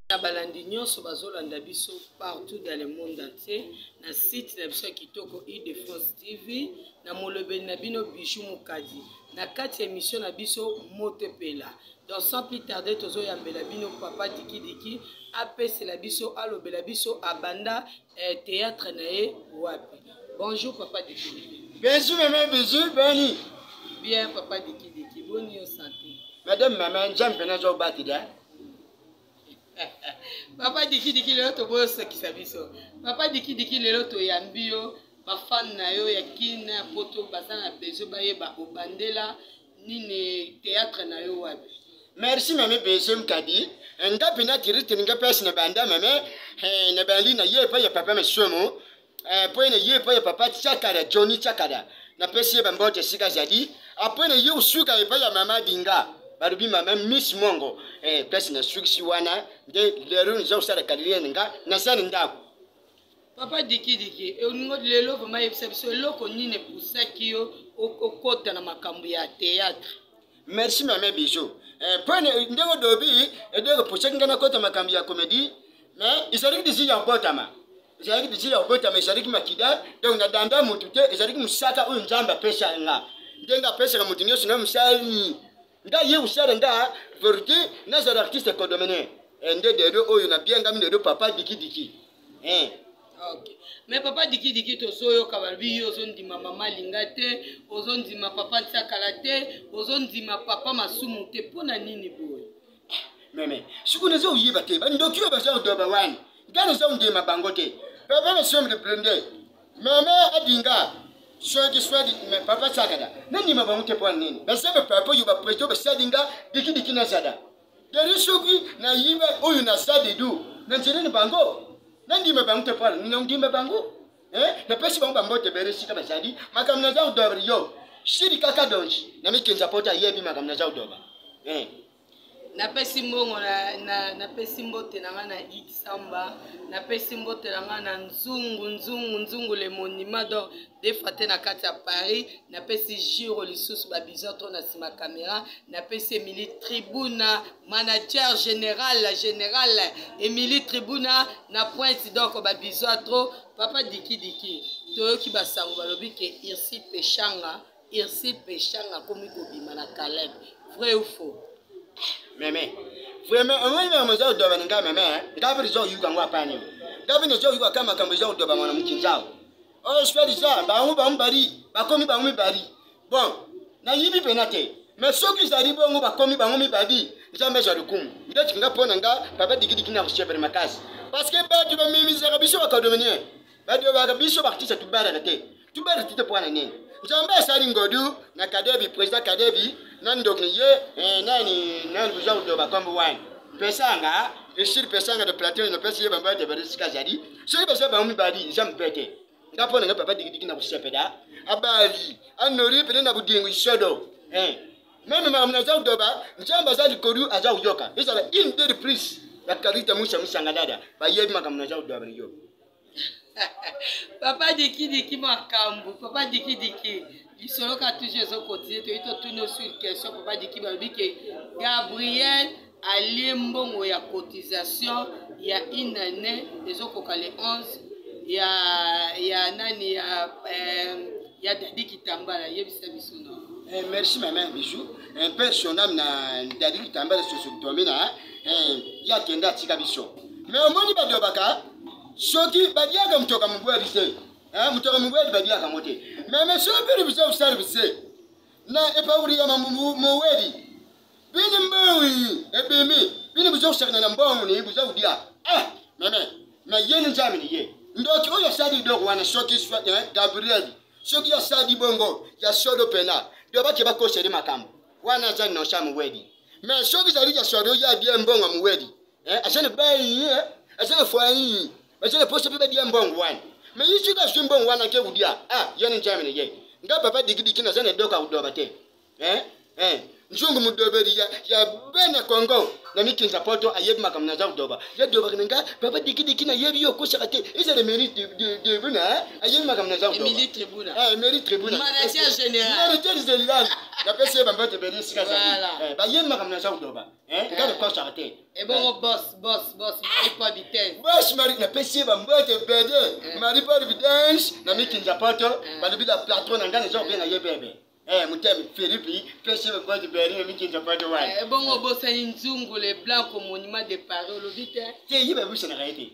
Balandi nyonso bazolanda biso partout dans le monde entier na site na biso kitoko Île-de-France TV na molobeli na bino Bijou Mukadi na kati émission na biso Motepela. Donc sans plus tarder tozo yambela bino papa Diki Diki apesi la biso alobela biso abanda théâtre nae wapi. Bonjour papa Diki Diki. Bonjour maman Bijou Beni. Bien papa Diki Diki, bonne santé. Madame maman j'aime bien zo batida. Papa Diki Diki lelo to bosa kisabiso. Papa Diki Diki lelo to yambio ba fan na yo ya kina poto basana bezo baye ba obandela nini théâtre na yo wapi. Merci maman Bijou Mukadi. Nga pina tirite nga pesi na banda maman na bali na ye pa ya papa mesomo. Po na ye pa ya papa Chakada Johnny Chakada. Na pesi ba mbote sika jadi. Apo na ye usuka pa ya mama Dinga. Barubi mama Miss Mongo pesi na suki wana de lero nzo sala kaliye nga na sana ndako. Papa Diki Diki oningo lelo vraiment yebisa loko nini pusaki yo okota na makambo ya théâtre. Merci maman Bijou. Pone ndego dobi edego pusaki ngana kota makambo ya comédie mais isariki disi ya botama. Isariki disi ya botama isariki makida donc na danda mutute isariki musaka uyu njamba pesa nga. Ndenga pesa mutu nyoso na musali. Nga ye usara nga verité na za artiste kodomene ende de oyo na bien ngami de papa Diki Diki. OK. Mais papa Diki Diki to soyo kabalbi yo zondima mama lingate, ozondima papa Nsakalate, ozondima papa Masumu te pona nini boy. Meme, sikuna zo yiba te, ba ndokyo ba zo doba wani. Ngana zo ndima bangote. Papa Masumu de prende. Mama Adinga Swadi me papa Chakada. Nani mabangote pona nini? Basebe papa yuba preto ba sadinga Diki Diki na sada. Deri shoki na yiba oyo na sade du. Nanjene bango. Nandi mabangote pona ningimba bango. Na pesi bango bambote bere sika basadi. Makamna za udobri yo. Shiri kaka donji. Na mikenza pota yebi makamna za udoba. Na pesi mbongo na pesi mbote na ngana hit samba na pesi mbote na ngana nzungu le monument d'or des faté na kati ya Paris na pesi Giro lisusu ba bizoto na sima caméra na pesi Emily Tribuna manager général Emily Tribuna na Pointe donc ba bizoto papa Diki Diki toyoki basango balobi ke Irsi Pechanga komi kobima na Caleb vrai ou faux? Meme, vraiment, on va me dire de venir meme. Gabriel zo yuga ngwa pani. Gabriel zo yuga kama kama zo doba mwana mkinjao. Oh, je fais ça. Ba mbari, ba komi ba mbari. Bon, na yibi penate. Mais ceux qui arrivent bongo ba komi ba mbari, jamais je rekum. Ndati nga pona nga papa Diki Diki na kuchepere makasi. Parce que ba tu ba mimi za biso ba kadomene. Ba tu ba biso ba artiste tu bara na te. Tu bara tite pona nini? Njamba sari ngodu na Kadebi président Kadebi nando ye nani buza udoba kombo wine pesanga eshir pesanga de plateau no pesi bamba de berisika jadi so ibe se ba mu badi jam bete ngapo na papa Diki Diki na kusepeda abali anori pele na budingu shodo même ma za udoba njamba za likodu aza uyoka isala in de prise ya karita musanga dada ba yebi makamna za udoba yo. Papa Diki Diki makambu, papa Diki Diki. Il sera toujours au côté, tu es tout sur une question, papa Diki Balbi que Gabriel a l'imbongo ya cotisation, il y a une année, les autres les 11, il y a nani, il y a Dadi Kitambala, il y a Bisabissono. Merci maman Bijou. Un personnage na Dadi Kitambala sur ce domaine, il y a Kenda Tikabiso. Mais au moins, il va de Baka. Soki badiaka mtoka mbwa bise mtoka mbwa badiaka mote meme so pere bisa service na epauri ya mwedi bini mbawi ebemi bini bisa shakna na mbongo ni bisa udia meme na yeni njamini ye ndoki oyo sadi doko wana soki swa Gabriel soki ya sadi bongo ya sodo pena ndo bake bako sheri makambo wana zani na shamu mwedi me soki zali ya sodo ya bia mbongo mwedi asene bayi asene fwani. Mais je ne peux pas dire bon one. Mais ici, je suis bon one qui vous dit, y'a une jamine. Nga papa Diki Diki na zane doka udobate. nzungu mudoberi ya bena Congo na mikinza poto ayebi makamna za doba ya doba kinga papa diki na yebi yo koshakate isa le mérite de buna ayebi makamna za doba Émilie Tribuna Émilie Tribuna manager général manager général la pese bamba te beri sika za ba yebi makamna za doba ngale koshakate et bon boss Marie pas vitesse boss Marie na pese bamba te beri Marie pas vitesse na mikinza poto ba bila platron ngane zo bien ayebebe mutemi Philippe pese bamba te beri na mikinza poto wa et bon boss nzungu les blancs au monument de Paris le vite te yiba busa na raite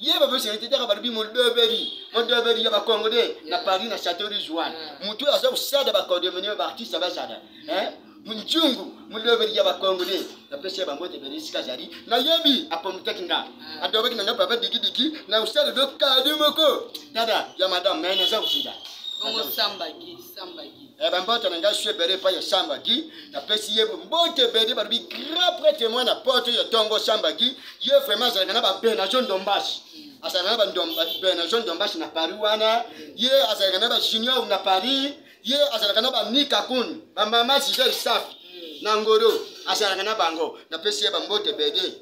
yiba busa te ta ba bi mo doberi ya ba Congo de na Paris na Château de Joanne mutu aza usada ba Congo menyo ba artiste ba sada munjungu mudoberi ya ba Congo de na pese ba mbote beri sika jari na yebi apomtekinga adobeki na papa diki na usada do kadu moko dada ya madame mena za usida bongo sambagi bambote na nga shwe bere pa ya sambagi na pesi ye mbote bere ba bi grand prêtre moi na porte ya tongo sambagi ye vraiment za na ba bena John Dombashi asa na ba bena John Dombashi na Paris wana ye asa na ba junior na Paris ye asa na ba Nika Kun ba mama Giselle Safi na ngoro asa na bango na pesi ye bambote bere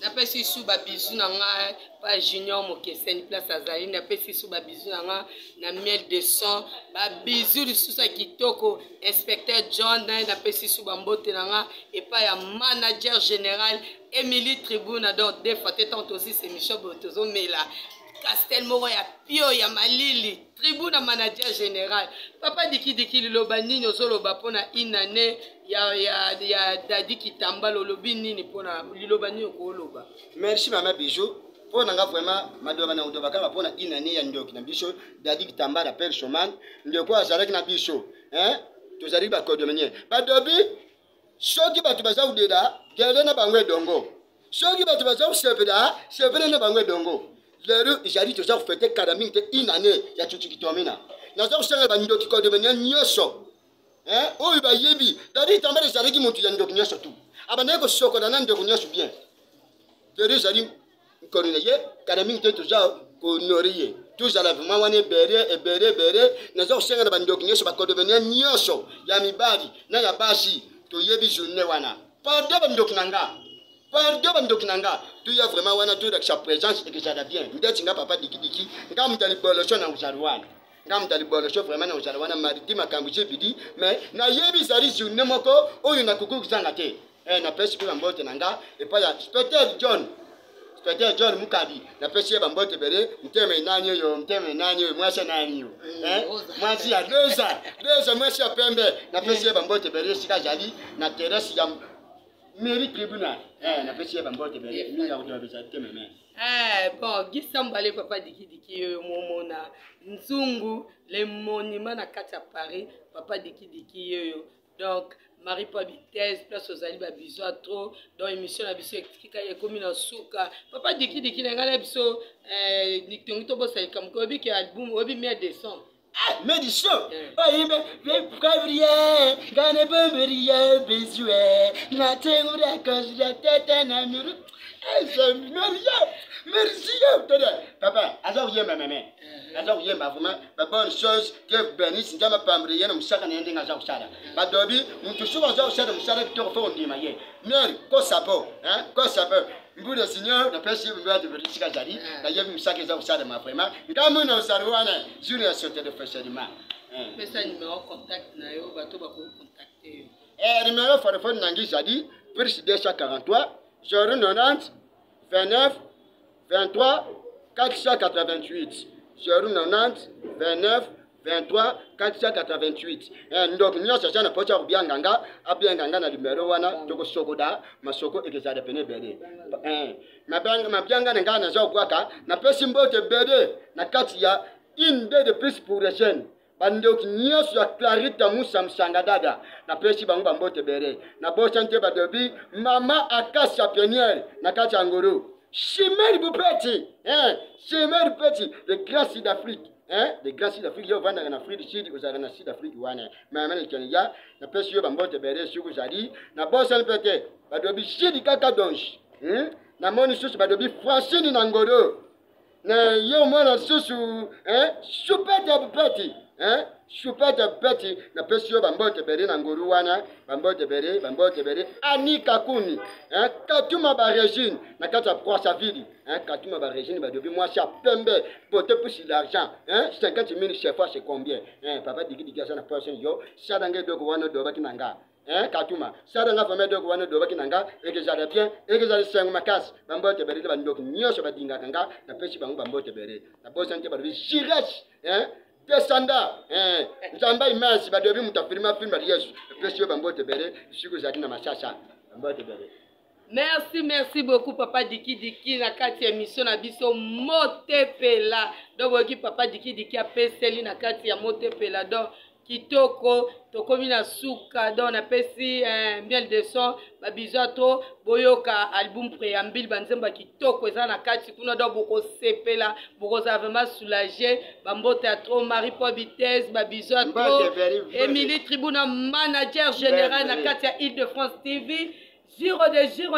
na pesi sous ba bisou na nga pa junior mokeseni place azali na pesi sous ba bisou na nga na miel de son ba bisou sous sa kitoko inspecteur John na pesi sous ba mbote na nga et pas ya manager général Émilie Tribuna donc des fois tant aussi c'est Michel Botozo mais là Castel Moro ya Pio ya Malili Tribuna manager général papa diki liloba nini ozoloba pona inane ya Dadi Kitamba lolobi nini pona liloba nini okoloba. Merci mama Bijou pona nga vraiment madoba na udoba kaka pona inane ya ndoki na biso Dadi Kitamba la père Choman ndeko azalaki na biso tozali ba kodomenier badobi soki batu baza udeda kele na bangwe dongo soki batu baza usepeda sepeda na bangwe dongo lero jali toza kufete kadaming te inane ya chuchikitomina naza kusanga bandoki kodomenier nyoso oyo ba yebi Dadi Kitamba de zalaki mutu ya ndoki nyoso tu abana ko sokola na ndoki nyoso bien lero zali konine ye kadaming te toza ko noriye tuzala vraiment wane bere naza kusanga bandoki nyoso ba kodomenier nyoso ya mibali na ya basi to yebi journée wana pardon bandoki nanga tu ya vraiment wana tu la présence et que ça va bien ndeti nga papa diki nga mutali bolosho na uzalwana nga mutali bolosho vraiment na uzalwana mariti makambu bidi mais na yebi zali journée moko oyo na kuku kuzanga te na pesi kwa mbote nanga et pas ya Spectateur John Mukadi na pesi ba mbote bere mteme nani yo mwasha nani yo mwasi ya deux mwasi ya pembe na pesi ba mbote bere sika jali na terrasse ya Mairie Tribunal na pesi ba mbote bere ni ya kutoa tememe bon gisambale papa diki yo momona nzungu les monuments na kati ya Paris papa diki yo donc Marie pas vitesse place aux ali ba biso trop dans émission la biso ekika ya komi na suka papa diki na ngala biso diktongi to bosa kam ko bi ki album obi mieux de son médition oyibe Gabriel gane bomberia besoin na tengura cause la tête na muru merci papa aza yemba meme aza yemba vraiment la bonne chose que bénisse ndama pambre yena musaka na ndinga za kusala badobi mtu suba za kusala musala kitoko fo ndima ye meri ko sapo mbuda seigneur na pesi mbuda de veritika jari na yebi musaka za kusala ma vraiment ngamu na usaruana junior sauté de festival pesa numéro contact na yo bato ba ko contacter numéro téléphone nangi jadi plus 243 090 29 23 488 090 29 23 488 ndok nyosa sana pocha kubianganga abianganga na numero wana toko sokoda masoko ekezada pene bede mabianga ngana za kwaka na pesi mbote bede na kati ya inde de plus pour les jeunes bandok nyosa Clarita Musa Msangadada na pesi bangu bambote bede na bosante badobi mama akasha peniel na kati ya ngoro Chimère Boupeti, Chimère Boupeti, le grand sud d'Afrique, le grand sud d'Afrique, yo vanda en Afrique du Sud, vous avez en sud d'Afrique, wana, mais amène le Kenya, na pesi yo bambote bere sur vous allez, na bossa pete, badobi chidi kaka donge, na moni sous badobi Francine Nangoro, na yo mona sous, Choupete Boupeti, Chupete peti na pesio bambote bere na nguru wana bambote bere anika kuni katuma ba régine na kata prosa vidi katuma ba régine ba depuis moi ça pembe pote plus l'argent 50 000 chef fois c'est combien papa digi ça na personne yo ça dange dogo wana do bakinanga katuma ça danga femme dogo wana do bakinanga et que j'allais bien et que j'allais 5 makas bambote bere ba ndoko nyosho ba dinga kanga na pesi bangu bambote bere na bosante ba jirech descenda nzamba immense badobi mutafilima film ya Yesu pesio bambote bere siku zaki na mashasha bambote bere. Merci beaucoup papa Diki na kati ya mission na biso Motepela donc papa Diki apeseli na kati ya Motepela donc kitoko tokomi na suka donc na pesi miel de son babizato boyoka album préambule banzemba kitoko eza na kati kuna donc boko sepela boko za vraiment soulager bambote atro Marie Paul Vitesse babizato Émilie Tribuna manager général na kati ya Île-de-France TV Giro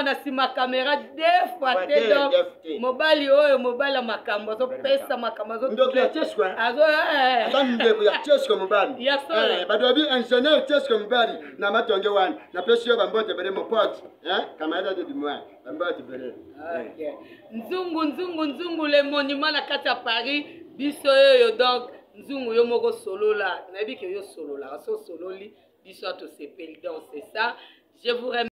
na sima caméra deux fois donc mobali oyo mobali makambo zo pesa makambo zo ndoki ya Tesco azo ndeko ya Tesco mobali badobi ingénieur Tesco mobali na matonge wana na pesio bambote bere mo pote caméra de moi bambote bere nzungu le monument na kati ya Paris biso yoyo donc nzungu yo moko solola na bi ke yo solola so sololi biso to sepeli donc c'est ça je vous remercie.